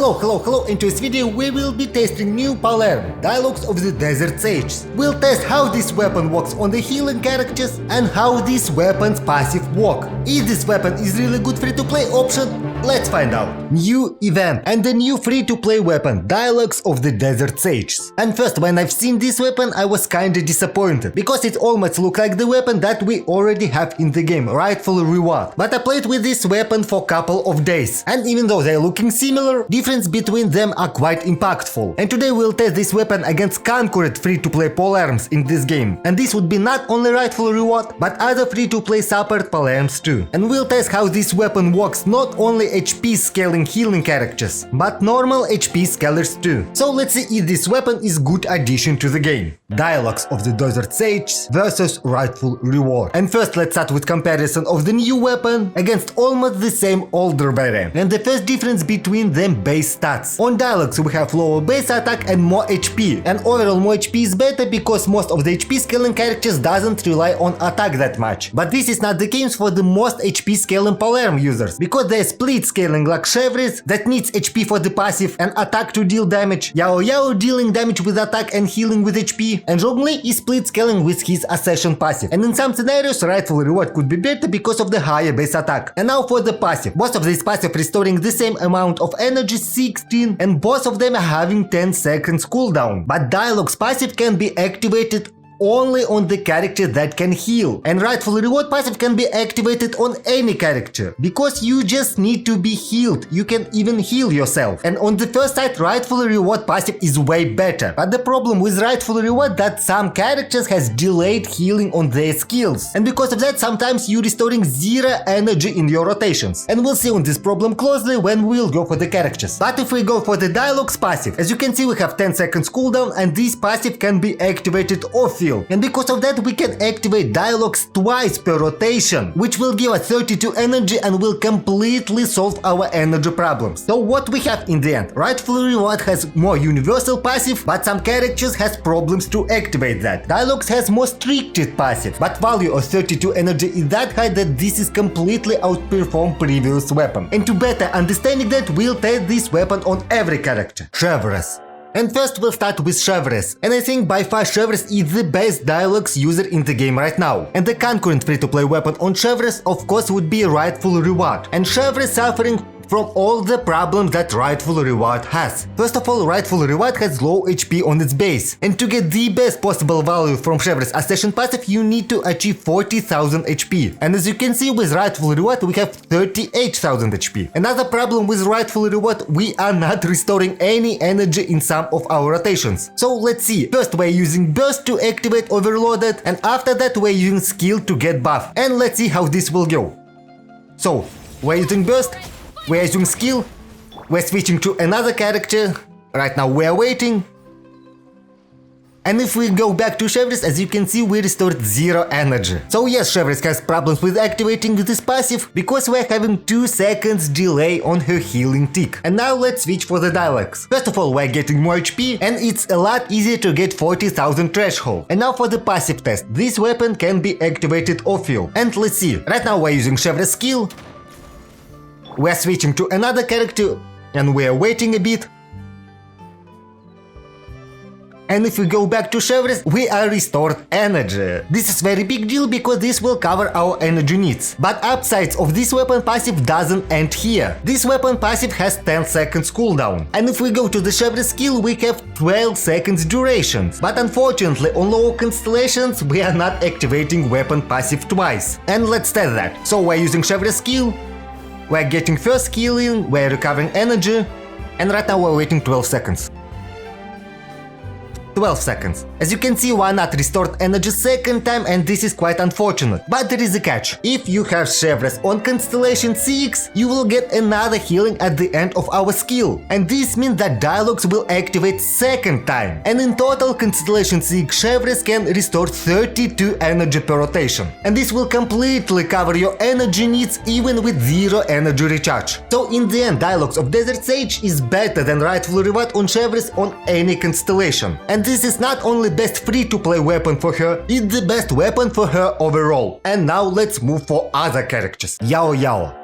Hello, in this video we will be testing new Polearm, Dialogues of the Desert Sages. We'll test how this weapon works on the healing characters and how this weapon's passive work. If this weapon is really good free-to-play option, let's find out. New event and the new free-to-play weapon, Dialogues of the Desert Sages. And first, when I've seen this weapon, I was kinda disappointed, because it almost looked like the weapon that we already have in the game, Rightful Reward. But I played with this weapon for a couple of days, and even though they're looking similar, difference between them are quite impactful. And today we'll test this weapon against concurrent free-to-play polearms in this game. And this would be not only Rightful Reward, but other free-to-play support polearms too. And we'll test how this weapon works not only HP scaling healing characters, but normal HP scalers too. So let's see if this weapon is good addition to the game. Dialogues of the Desert Sages versus Rightful Reward. And first let's start with comparison of the new weapon against almost the same older variant. And the first difference between them base stats. On Dialogues we have lower base attack and more HP. And overall more HP is better because most of the HP scaling characters doesn't rely on attack that much. But this is not the case for the most HP scaling polearm users, because they're split scaling like Chevreuse that needs HP for the passive and attack to deal damage, Yao Yao dealing damage with attack and healing with HP, and Zhongli is split scaling with his Ascension passive. And in some scenarios Rightful Reward could be better because of the higher base attack. And now for the passive. Most of these passive restoring the same amount of energy, 16, and both of them are having 10 seconds cooldown. But Dialogue's passive can be activated only on the character that can heal, and Rightful Reward passive can be activated on any character, because you just need to be healed. You can even heal yourself. And on the first side, Rightful Reward passive is way better. But the problem with Rightful Reward that some characters has delayed healing on their skills, and because of that sometimes you restoring 0 energy in your rotations. And we'll see on this problem closely when we'll go for the characters. But if we go for the Dialogues passive, as you can see we have 10 seconds cooldown, and this passive can be activated off field. And because of that we can activate Dialogues twice per rotation, which will give us 32 energy and will completely solve our energy problems. So what we have in the end? Rightful Reward has more universal passive, but some characters has problems to activate that. Dialogues has more restricted passive, but value of 32 energy is that high that this is completely outperform previous weapon. And to better understanding that, we'll test this weapon on every character. Chevreuse. And first we'll start with Chevreuse, and I think by far Chevreuse is the best Dialogues user in the game right now. And the concurrent free-to-play weapon on Chevreuse of course would be Rightful Reward. And Chevreuse suffering from all the problems that Rightful Reward has. First of all, Rightful Reward has low HP on its base, and to get the best possible value from Chevreuse Ascension passive you need to achieve 40,000 HP. And as you can see with Rightful Reward we have 38,000 HP. Another problem with Rightful Reward, we are not restoring any energy in some of our rotations. So let's see, first we're using burst to activate Overloaded, and after that we're using skill to get buff. And let's see how this will go. So, we're using burst, we're using skill, we're switching to another character, right now we're waiting. And if we go back to Chevreuse, as you can see we restored 0 energy. So yes, Chevreuse has problems with activating this passive, because we're having 2 seconds delay on her healing tick. And now let's switch for the Dialogues. First of all we're getting more HP, and it's a lot easier to get 40,000 threshold. And now for the passive test, this weapon can be activated off-field. And let's see, right now we're using Chevreuse skill, we're switching to another character, and we're waiting a bit. And if we go back to Chevreuse, we are restored energy. This is very big deal because this will cover our energy needs. But upsides of this weapon passive doesn't end here. This weapon passive has 10 seconds cooldown. And if we go to the Chevreuse skill, we have 12 seconds durations. But unfortunately on lower constellations we are not activating weapon passive twice. And let's test that. So we're using Chevreuse skill, we're getting first skill in, we're recovering energy, and right now we're waiting 12 seconds. 12 seconds. As you can see, we're not restored energy second time, and this is quite unfortunate. But there is a catch. If you have Chevreuse on Constellation 6, you will get another healing at the end of our skill. And this means that Dialogues will activate second time. And in total, Constellation 6 Chevreuse can restore 32 energy per rotation. And this will completely cover your energy needs even with 0 energy recharge. So in the end, Dialogues of Desert Sage is better than Rightful Reward on Chevreuse on any constellation. And this is not only best free-to-play weapon for her, it's the best weapon for her overall. And now let's move for other characters. Yao Yao.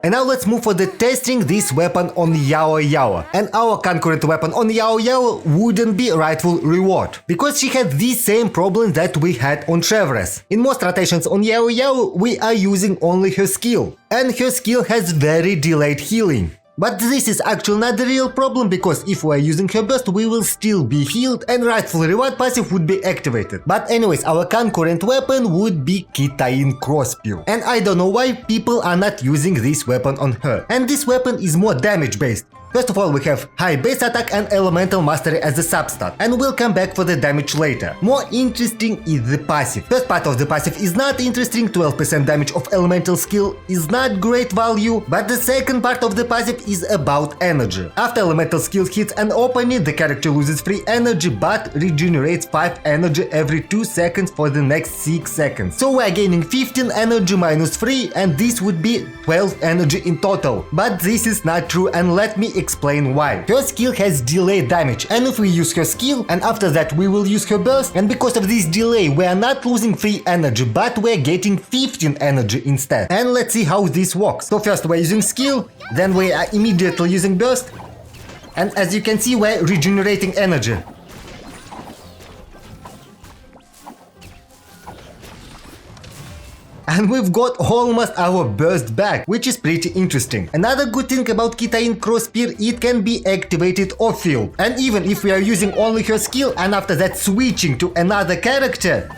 And now let's move for the testing this weapon on Yao Yao. And our concurrent weapon on Yao Yao wouldn't be Rightful reward, because she had the same problem that we had on Chevreuse. In most rotations on Yao Yao, we are using only her skill, and her skill has very delayed healing. But this is actually not the real problem, because if we are using her burst, we will still be healed and Rightful reward passive would be activated. But anyways, our concurrent weapon would be Kitain Crossspear. And I don't know why people are not using this weapon on her. And this weapon is more damage based. First of all, we have high base attack and elemental mastery as a substat, and we'll come back for the damage later. More interesting is the passive. First part of the passive is not interesting, 12% damage of elemental skill is not great value, but the second part of the passive is about energy. After elemental skill hits an opening, the character loses free energy but regenerates 5 energy every 2 seconds for the next 6 seconds. So we are gaining 15 energy minus 3, and this would be 12 energy in total. But this is not true, and let me explain why. Her skill has delayed damage, and if we use her skill and after that we will use her burst, and because of this delay we are not losing free energy but we're getting 15 energy instead. And let's see how this works. So first we're using skill, then we are immediately using burst, and as you can see we're regenerating energy. And we've got almost our burst back, which is pretty interesting. Another good thing about Kitain Crossspear, it can be activated off field. And even if we are using only her skill and after that switching to another character,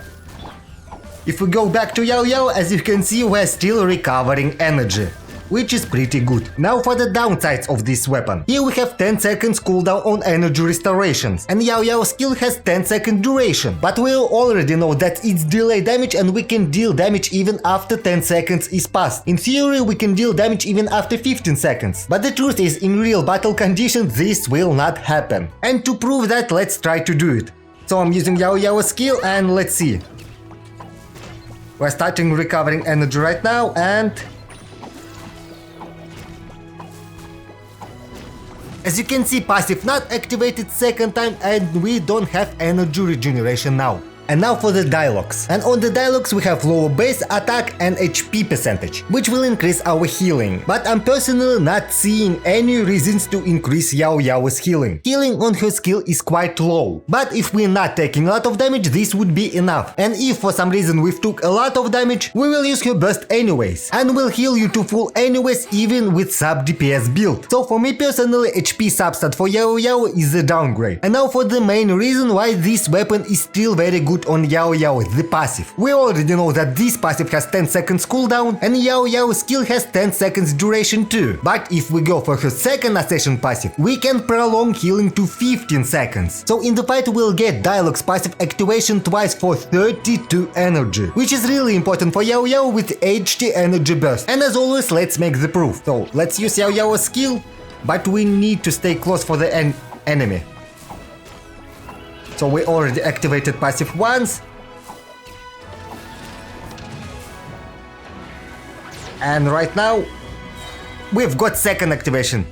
if we go back to Yao Yao, as you can see, we're still recovering energy, which is pretty good. Now for the downsides of this weapon. Here we have 10 seconds cooldown on energy restorations, and Yao Yao's skill has 10-second duration. But we already know that it's delay damage and we can deal damage even after 10 seconds is passed. In theory, we can deal damage even after 15 seconds. But the truth is, in real battle conditions, this will not happen. And to prove that, let's try to do it. So I'm using Yao Yao's skill, and let's see. We're starting recovering energy right now, and as you can see, passive not activated second time, and we don't have energy regeneration now. And now for the dialogues. And on the dialogues we have lower base attack and HP percentage, which will increase our healing. But I'm personally not seeing any reasons to increase Yao Yao's healing. Healing on her skill is quite low. But if we're not taking a lot of damage, this would be enough. And if for some reason we've took a lot of damage, we will use her burst anyways. And will heal you to full anyways, even with sub DPS build. So for me personally, HP substat for Yao Yao is a downgrade. And now for the main reason why this weapon is still very good on Yao Yao, the passive. We already know that this passive has 10 seconds cooldown and Yao Yao's skill has 10 seconds duration too. But if we go for her second accession passive, we can prolong healing to 15 seconds. So in the fight we'll get Dialogues passive activation twice for 32 energy, which is really important for Yao Yao with HD energy burst. And as always, let's make the proof. So let's use Yao Yao's skill, but we need to stay close for the enemy. So we already activated passive once. And right now, we've got second activation.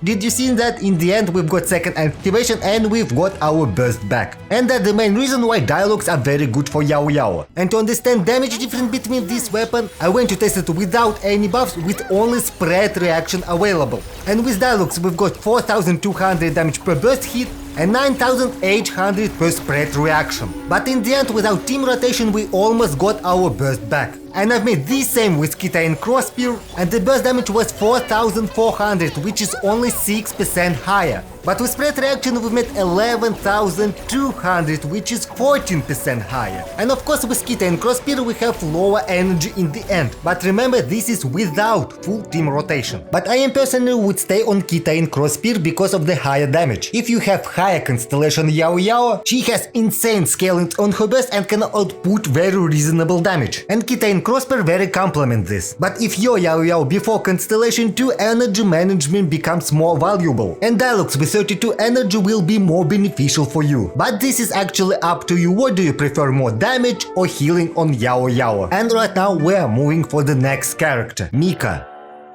Did you see that? In the end, we've got second activation and we've got our burst back. And that's the main reason why dialogues are very good for Yao Yao. And to understand damage difference between this weapon, I went to test it without any buffs, with only spread reaction available. And with dialogues, we've got 4200 damage per burst hit and 9800 per spread reaction. But in the end, without team rotation, we almost got our burst back. And I've made the same with Kitain Crossspear, and the burst damage was 4400, which is only 6% higher. But with spread reaction we made 11,200, which is 14% higher. And of course with Kitain Crossspear we have lower energy in the end. But remember, this is without full team rotation. But I am personally would stay on Kitain Crossspear because of the higher damage. If you have higher constellation Yao Yao, she has insane scaling on her burst and can output very reasonable damage. And Kitain Crossspear very complement this. But if your Yao Yao before constellation 2, energy management becomes more valuable. And dialogues with 32 energy will be more beneficial for you. But this is actually up to you. What do you prefer, more damage or healing on Yao Yao? And right now we are moving for the next character, Mika.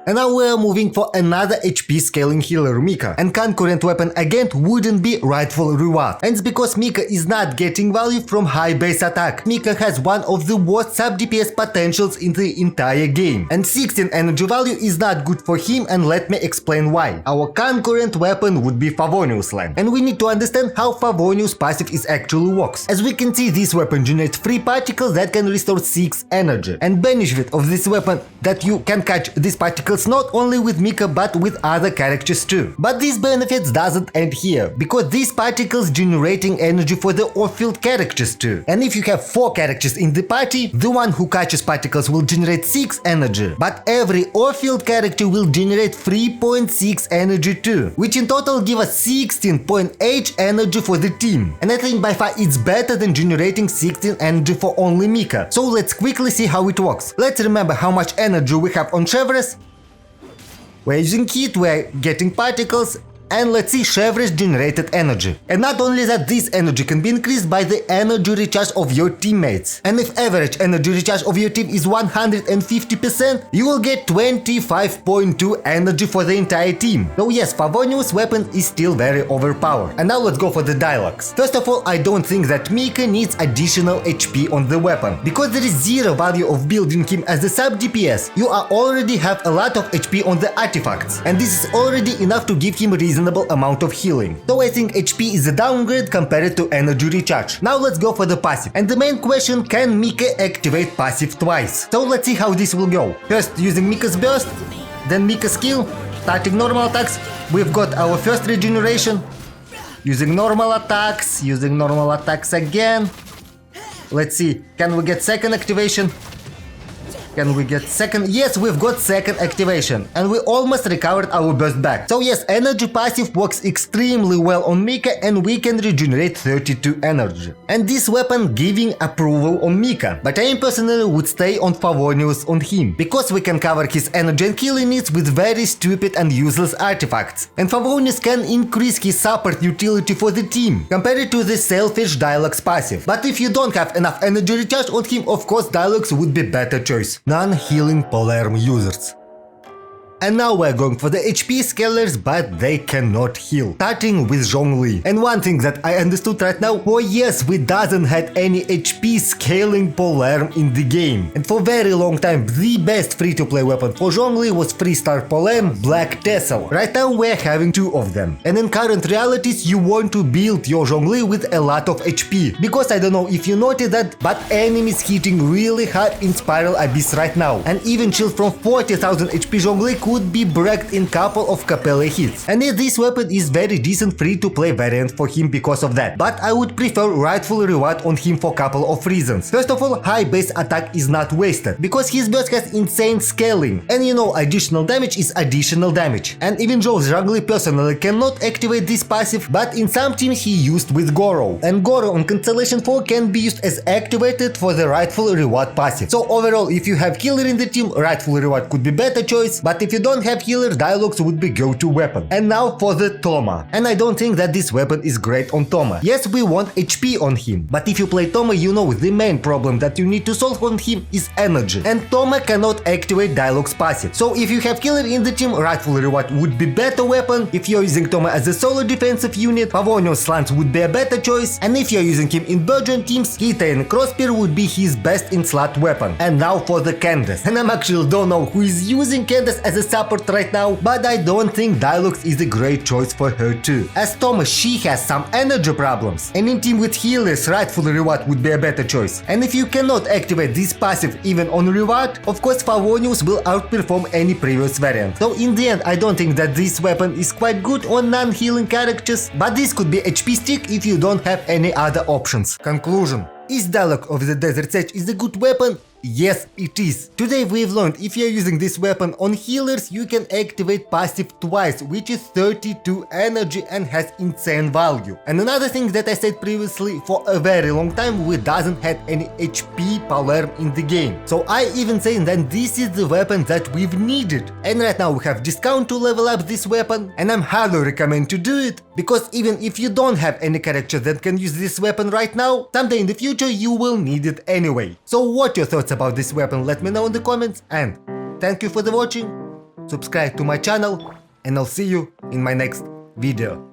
And now we're moving for another HP scaling healer, Mika. And concurrent weapon again wouldn't be Rightful reward. And it's because Mika is not getting value from high base attack. Mika has one of the worst sub DPS potentials in the entire game. And 16 energy value is not good for him, and let me explain why. Our concurrent weapon would be Favonius Land. And we need to understand how Favonius passive is actually works. As we can see, this weapon generates free particles that can restore 6 energy. And benefit of this weapon that you can catch these particles not only with Mika but with other characters too. But these benefits doesn't end here, because these particles generating energy for the off-field characters too. And if you have 4 characters in the party, the one who catches particles will generate 6 energy, but every off-field character will generate 3.6 energy too, which in total give us 16.8 energy for the team. And I think by far it's better than generating 16 energy for only Mika. So let's quickly see how it works. Let's remember how much energy we have on Chevreuse. We're using heat, we're getting particles, and let's see Chevreuse generated energy. And not only that, this energy can be increased by the energy recharge of your teammates. And if average energy recharge of your team is 150%, you will get 25.2 energy for the entire team. So yes, Favonius weapon is still very overpowered. And now let's go for the dialogues. First of all, I don't think that Mika needs additional HP on the weapon, because there is zero value of building him as a sub DPS. You already have a lot of HP on the artifacts, and this is already enough to give him reasonable amount of healing. So I think HP is a downgrade compared to energy recharge. Now let's go for the passive. And the main question, can Mika activate passive twice? So let's see how this will go. First using Mika's burst, then Mika's skill, starting normal attacks. We've got our first regeneration. Using normal attacks again. Let's see, can we get second activation? Can we get second? Yes, we've got second activation, and we almost recovered our burst back. So yes, energy passive works extremely well on Mika, and we can regenerate 32 energy. And this weapon giving approval on Mika, but I personally would stay on Favonius on him, because we can cover his energy and healing needs with very stupid and useless artifacts. And Favonius can increase his support utility for the team, compared to the selfish Dialogues passive. But if you don't have enough energy recharge on him, of course Dialogues would be better choice. Non-healing Polearm users. And now we're going for the HP scalers, but they cannot heal. Starting with Zhongli. And one thing that I understood right now, for years we doesn't had any HP scaling Polearm in the game. And for very long time, the best free-to-play weapon for Zhongli was 3-star Polearm Black Tassel. Right now we're having 2 of them. And in current realities, you want to build your Zhongli with a lot of HP. Because I don't know if you noticed that, but enemies hitting really hard in Spiral Abyss right now. And even shield from 40,000 HP Zhongli could be breaked in couple of Capella hits. And this weapon is very decent free-to-play variant for him because of that. But I would prefer Rightful reward on him for couple of reasons. First of all, high base attack is not wasted, because his burst has insane scaling. And you know, additional damage is additional damage. And even though Zhongli personally cannot activate this passive, but in some teams he used with Goro. And Goro on Constellation 4 can be used as activated for the Rightful reward passive. So overall, if you have healer in the team, Rightful reward could be better choice, but if you don't have healer, Dialogues would be go-to weapon. And now for the Thoma. And I don't think that this weapon is great on Thoma. Yes, we want HP on him, but if you play Thoma, you know the main problem that you need to solve on him is energy. And Thoma cannot activate Dialogues passive. So if you have healer in the team, Rightful reward would be better weapon. If you're using Thoma as a solo defensive unit, Favonius Lance would be a better choice. And if you're using him in Burgeon teams, Hita and Crossspear would be his best in slot weapon. And now for the Candace. And I'm actually don't know who is using Candace as a support right now, but I don't think Dialogues is a great choice for her too. As Thoma, she has some energy problems, and in team with healers, Rightful reward would be a better choice. And if you cannot activate this passive even on reward, of course Favonius will outperform any previous variant. So in the end, I don't think that this weapon is quite good on non-healing characters, but this could be HP stick if you don't have any other options. Conclusion. Is Dialogue of the Desert Sage is a good weapon? Yes, it is. Today we've learned if you're using this weapon on healers, you can activate passive twice, which is 32 energy and has insane value. And another thing that I said previously, for a very long time we doesn't have any HP Polearm in the game. So I even say that this is the weapon that we've needed. And right now we have discount to level up this weapon, and I'm highly recommend to do it, because even if you don't have any character that can use this weapon right now, someday in the future you will need it anyway. So what your thoughts about this weapon? Let me know in the comments, and thank you for the watching. subscribe to my channel, and I'll see you in my next video.